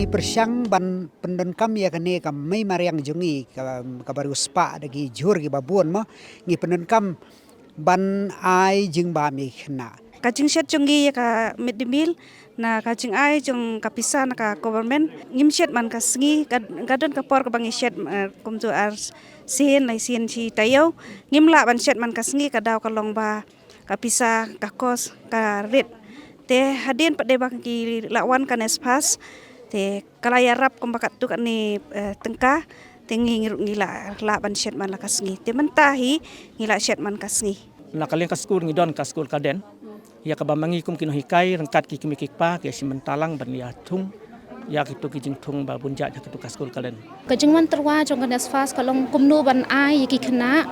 persyang ban pendon kam ya kene kam mai mariang jungi ka baru spa dagi jur gi babun mo ngi pendon kam ban ai jing ba mi khna kajing shet jungi ya ka mid meal na kajing ai jung kapisa na ka government ngim shet man ka sngi gadon ka por ka bangi shet kum tu ar sin lai sin chi tayo ngim la ban shet man ka sngi ka daw ka long ba kapisa ka kos ka red te hadin pade bang ki lawan ka NESFAS te kalaya rap kum bakat tu ni tengka tengi ngila la ban shet man la ka sngi te mentahi ngila shet man ka sngi la kalian ka skul ngidon ka skul kaden ya ka bamangi kum kino hikai rangkat ki kimikik pa ke simentalang ban ya thung ya kitu kijing thung ba bunja ya kitu ka skul kalen kajing man terwa jong NESFAS kalong kumno ban ai ki khna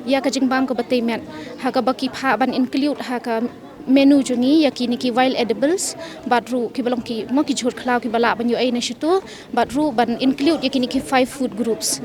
ya kajing bam ko batei met ha ka baki pha ban include ha ka menu jungi ya kini ki wild edibles batru ki balong ki mo ki jhur khlaw ki bala ban yo ai na shitu batru ban include ya kini ki 5 food groups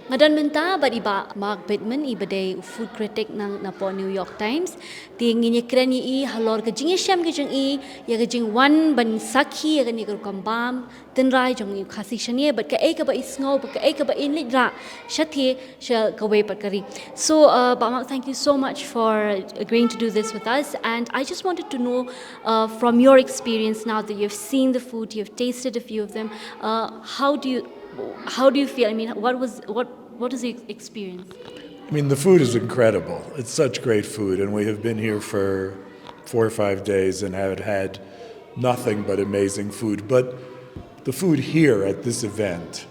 Ngadan menta badiba Mark Bittman ibadai food critic nang napo New York Times tinginya krani I halor ke jingi syam ke jingi ya ke jing wan ban sakhi ya ni kambam tenrai jong East Khasi shanie but ka ka ba isngo but ka ba in lidra shathi shall ka we patkari so Mark, thank you so much for agreeing to do this with us, and I just wanted to know from your experience now that you've seen the food, you've tasted a few of them, how do you feel? I mean, what is the experience? I mean, the food is incredible. It's such great food, and we have been here for 4 or 5 days and have had nothing but amazing food. But the food here at this event,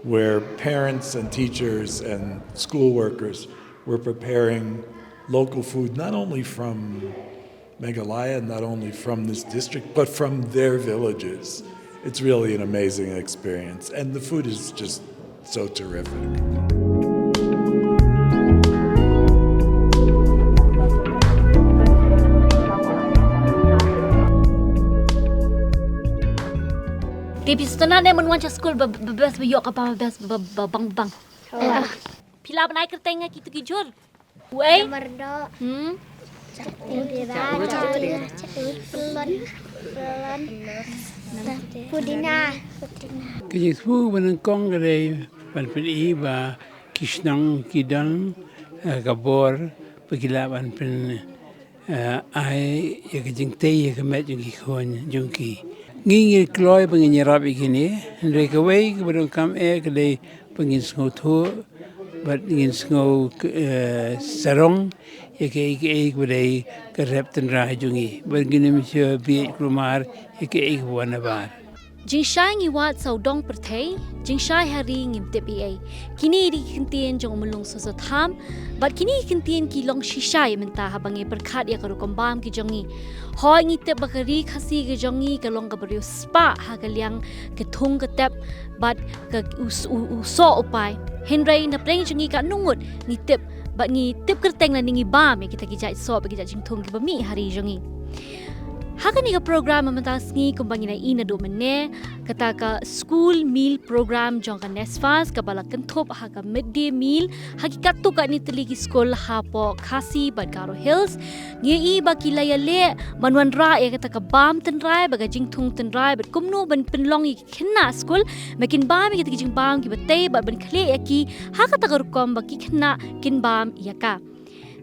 where parents and teachers and school workers were preparing local food, not only from Meghalaya, not only from this district, but from their villages. It's really an amazing experience, and the food is just so terrific. Tipis tenan dia menwanca school bebas beyok apa bebas bang. Pila banai kertengah gitu kijur. Wei. Merdo. Pudina. Kijisbu benengkong kedai ban iba kisnang kidang kabor pegilaban pen ai ya kijing tei ya kemet jungki kon jungki ngingi kloy pengin nyerap ikini mereka wei kemudian kam kedai pengin sengotu bat ingin sengau sarong ya ke kedai kerap tenra jungi begini mesti biik kelumar ya ke wanabar Jingshai ngiwat saudong pertai, jingshai hari ngim TPA. Kini di kentien jong melung sosot ham, but kini kentien ki long shishai mentah habangi berkat ya karu kombam ki jongi. Hoi ngitep bakari khasi ki jongi ke long kabariu spa ha kaliang ke thung ke tep, but ke uso upai. Henry na preng jongi ka nungut ngitep, but ngitep kerteng na ningi bam ya kita kijai so bagi kijai jingtung ki bami hari jongi. Hakan ni program mementas ni kumbangi na ina do mene kata ka school meal program jong ka NESFAS ka bala kentop ha ka midday meal hakikat tu ka ni teligi school ha po Khasi Khasi Hills ngi I ba kilaya le manwan ra ya kata ka bam tenrai baga jingthung tenrai bet kumno ban penlong I khenna school makin bam ki jing bam ki batei ba ban khle ya ki ha kata ka rukom ba ki khenna kin bam ya ka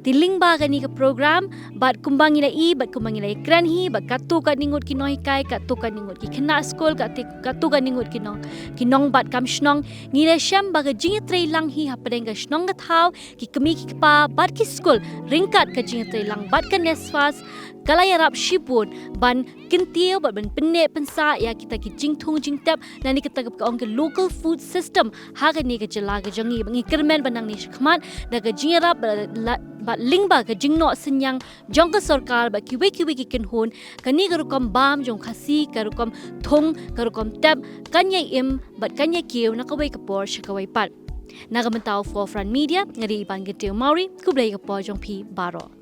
Tiling ba gani ka program bat kumbangi na I bat kumbangi na ikran hi bat katu ka ningut kinoi kai katu ka ningut ki kena school katu ka ningut kinong bat kam shnong ngile sham ba ga jing trei lang hi hapadeng ka shnong ka thau ki kemi ki pa bat ki school ringkat ka jing trei lang bat ka NESFAS kalaya rap shipun ban kintiau ban penne pensa ya kita ki jingthung jingtap nani kita ka ong ke local food system ha ka ni ka jela ka jangi bangi kermen banang ni khman da ka jingrap ba lingba ka jingno senyang jong ka sarkar ba kiwe ki kinhun kani ka rukom bam jong khasi ka rukom thong ka rukom tap kanya im bat kanya kiu na ka wai ka por shakawai pat nagamentaw for front media ngari ibang giteu mauri kublay ka po jong pi baro